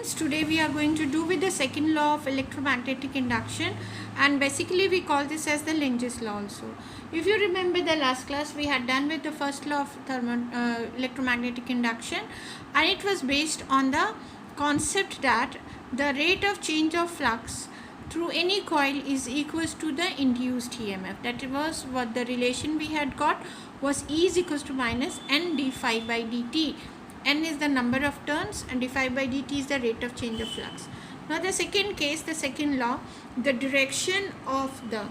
students, today we are going to do with the second law of electromagnetic induction, and basically we call this as the Lenge's law also. If you remember the last class, we had done with the first law of electromagnetic induction, and it was based on the concept that the rate of change of flux through any coil is equals to the induced EMF. That was what the relation we had got was E is equals to minus n d phi by dt. N is the number of turns and d phi by dt is the rate of change of flux. Now the second case, the second law, the direction of the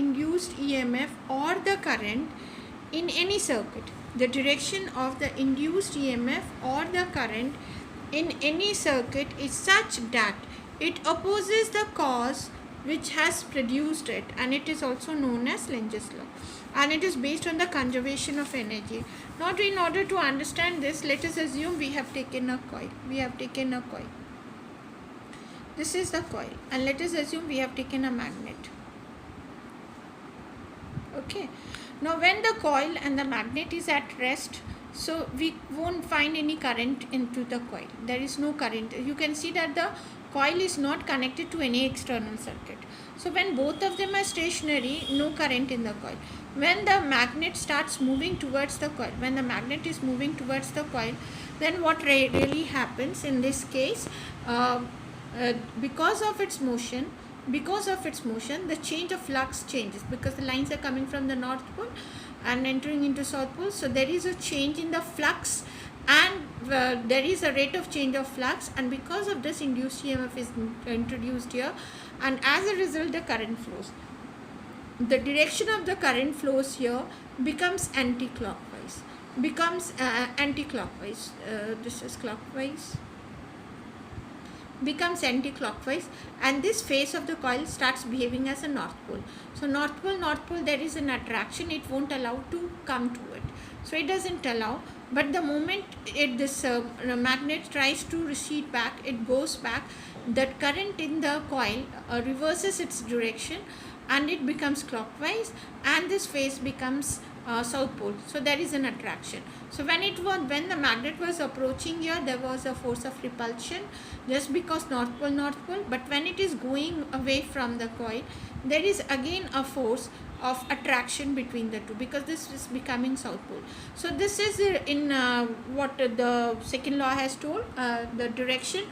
induced EMF or the current in any circuit. The direction of the induced EMF or the current in any circuit is such that it opposes the cause which has produced it, and it is also known as Lenge's law, and it is based on the conservation of energy. Now in order to understand this, let us assume we have taken a coil. This is the coil, and let us assume we have taken a magnet. Okay, now when the coil and the magnet is at rest, so we won't find any current into the coil. There is no current. You can see that the coil is not connected to any external circuit. So when both of them are stationary, no current in the coil. When the magnet starts moving towards the coil, then what really happens in this case, because of its motion, the change of flux changes, because the lines are coming from the North Pole and entering into South Pole. So there is a change in the flux, and there is a rate of change of flux, and because of this, induced EMF is introduced here, and as a result the current flows. The direction of the current flows here becomes anti-clockwise. This is clockwise. Becomes anti-clockwise, and this face of the coil starts behaving as a North Pole. So North Pole, there is an attraction. It won't allow to come to it. So it doesn't allow. But the moment this magnet tries to recede back, it goes back. That current in the coil reverses its direction, and it becomes clockwise, and this face becomes South Pole. So there is an attraction. So when the magnet was approaching here, there was a force of repulsion, just because North Pole. But when it is going away from the coil, there is again a force of attraction between the two, because this is becoming South Pole. So this is in what the second law has told. The direction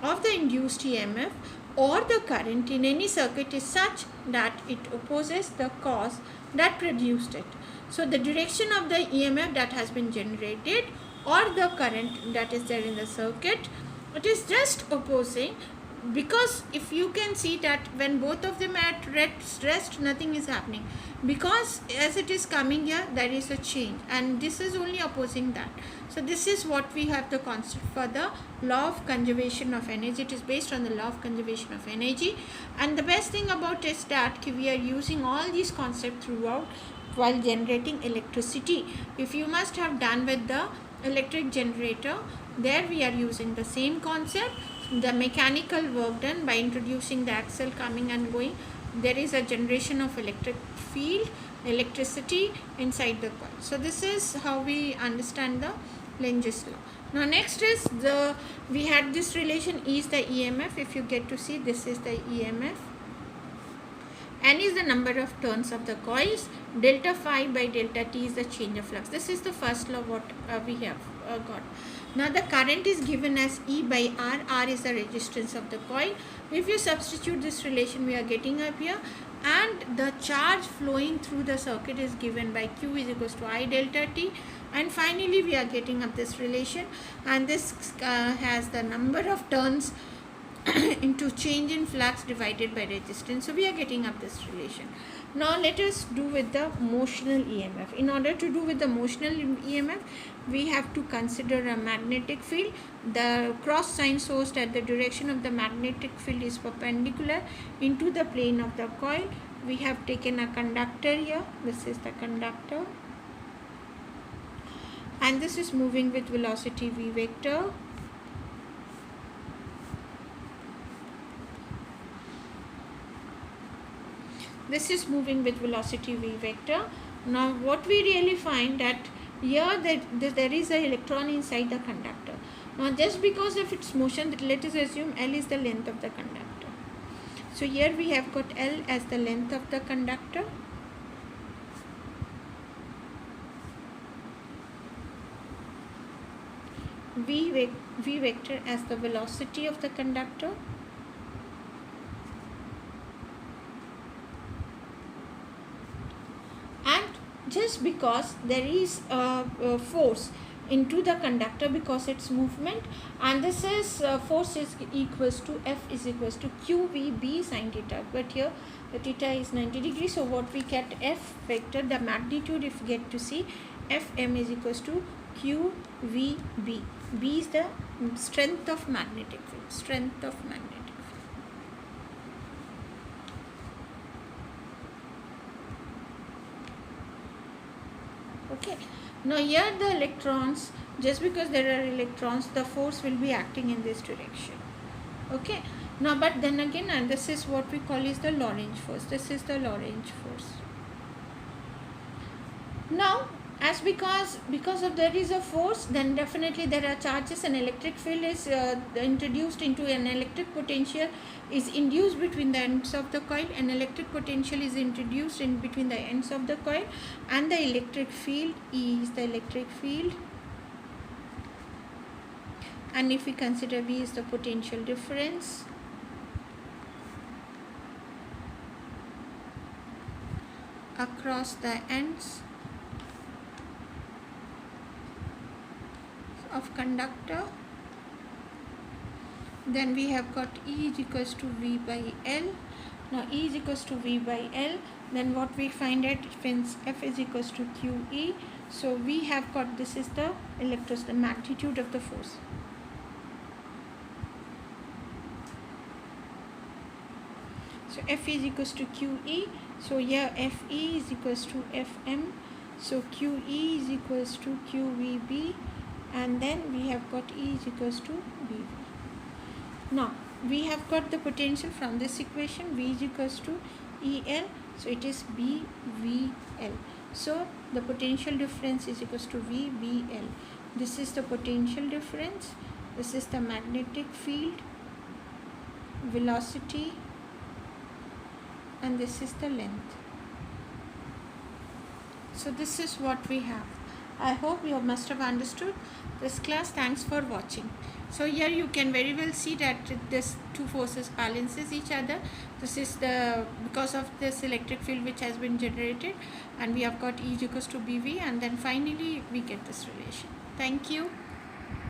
of the induced EMF or the current in any circuit is such that it opposes the cause that produced it. So the direction of the EMF that has been generated or the current that is there in the circuit, it is just opposing, because if you can see that when both of them are at rest, nothing is happening, because as it is coming here, there is a change, and this is only opposing that. So this is what we have the concept for the law of conservation of energy. It is based on the law of conservation of energy, and the best thing about it is that we are using all these concepts throughout while generating electricity. If you must have done with the electric generator, there we are using the same concept. The mechanical work done by introducing the axle coming and going, there is a generation of electric field, electricity inside the coil. So this is how we understand the Lenge's law. Now next is we had this relation, E is the EMF. If you get to see, this is the EMF. N is the number of turns of the coils. Delta phi by delta t is the change of flux. This is the first law what we have got. Now the current is given as E by R. R is the resistance of the coil. If you substitute this relation, we are getting up here, and the charge flowing through the circuit is given by Q is equals to I delta T, and finally we are getting up this relation, and this has the number of turns into change in flux divided by resistance. So we are getting up this relation. Now let us do with the motional EMF. In order to do with the motional EMF, we have to consider a magnetic field. The cross sign shows that the direction of the magnetic field is perpendicular into the plane of the coil. We have taken a conductor here. This is the conductor, and this is moving with velocity v vector. This is moving with velocity v vector. Now what we really find that here that there is an electron inside the conductor. Now just because of its motion, let us assume L is the length of the conductor. So here we have got L as the length of the conductor. V vector as the velocity of the conductor. And just because there is a force into the conductor because its movement, and this is force is equals to F is equals to QVB sin theta, but here the theta is 90 degrees, so what we get F vector, the magnitude, if you get to see, Fm is equals to QVB. B is the strength of magnetic field, strength of magnetic field. Okay, now here the electrons, just because there are electrons, the force will be acting in this direction. Okay, now but then again, and this is what we call is the Lorentz force. This is the Lorentz force. Now as because of there is a force, then definitely there are charges, and electric field is introduced into an electric potential is induced between the ends of the coil, and electric potential is introduced in between the ends of the coil, and the electric field is the electric field, and if we consider V is the potential difference across the ends of conductor. Then we have got E is equals to V by L. Now E is equals to V by L, then what we find out, F is equals to QE. So we have got, this is the the magnitude of the force. So F is equals to QE. So here FE is equals to FM. So QE is equals to QVB, and then we have got E is equals to BV. Now we have got the potential from this equation, V is equals to EL, so it is BVL. So the potential difference is equals to VBL. This is the potential difference, this is the magnetic field, velocity, and this is the length. So this is what we have. I hope you must have understood this class. Thanks for watching. So here you can very well see that this two forces balances each other. This is the because of this electric field which has been generated, and we have got E equals to BV, and then finally we get this relation. Thank you.